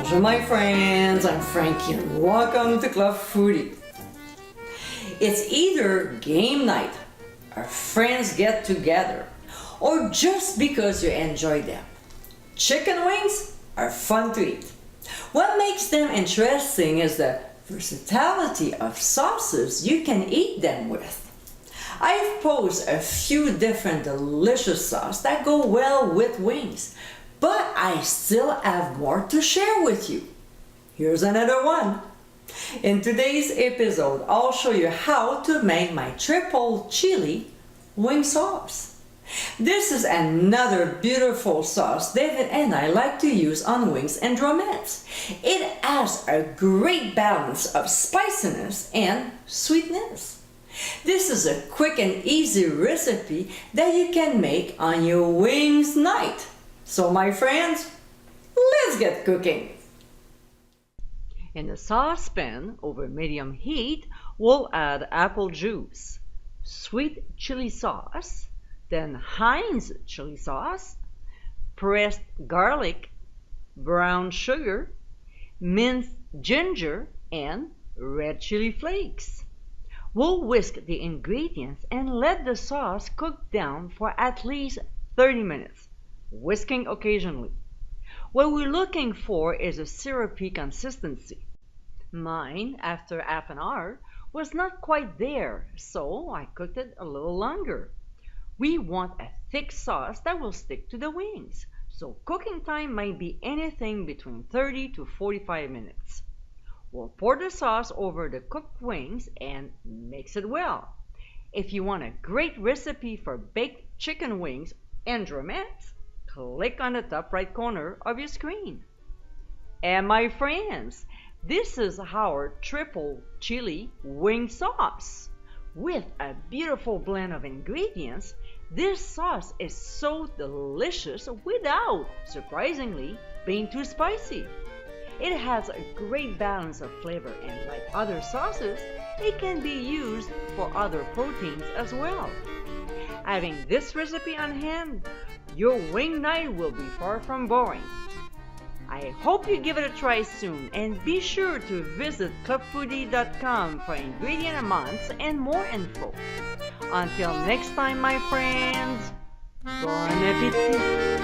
Bonjour my friends, I'm Frankie and welcome to Club Foodie. It's either game night, or friends get together, or just because you enjoy them. Chicken wings are fun to eat. What makes them interesting is the versatility of sauces you can eat them with. I've posted a few different delicious sauces that go well with wings, but I still have more to share with you. Here's another one. In today's episode, I'll show you how to make my triple chili wing sauce. This is another beautiful sauce David and I like to use on wings and drumettes. It has a great balance of spiciness and sweetness. This is a quick and easy recipe that you can make on your wings night. So my friends, let's get cooking. In a saucepan over medium heat, we'll add apple juice, sweet chili sauce, then Heinz chili sauce, pressed garlic, brown sugar, minced ginger, and red chili flakes. We'll whisk the ingredients and let the sauce cook down for at least 30 minutes, whisking occasionally. What we're looking for is a syrupy consistency. Mine, after half an hour, was not quite there, so I cooked it a little longer. We want a thick sauce that will stick to the wings, so cooking time might be anything between 30 to 45 minutes. We'll pour the sauce over the cooked wings and mix it well. If you want a great recipe for baked chicken wings and drumettes, click on the top right corner of your screen. And my friends, this is our triple chili wing sauce. With a beautiful blend of ingredients, this sauce is so delicious without, surprisingly, being too spicy. It has a great balance of flavor, and like other sauces, it can be used for other proteins as well. Having this recipe on hand, your wing night will be far from boring. I hope you give it a try soon, and be sure to visit clubfoodie.com for ingredient amounts and more info. Until next time, my friends, bon appétit!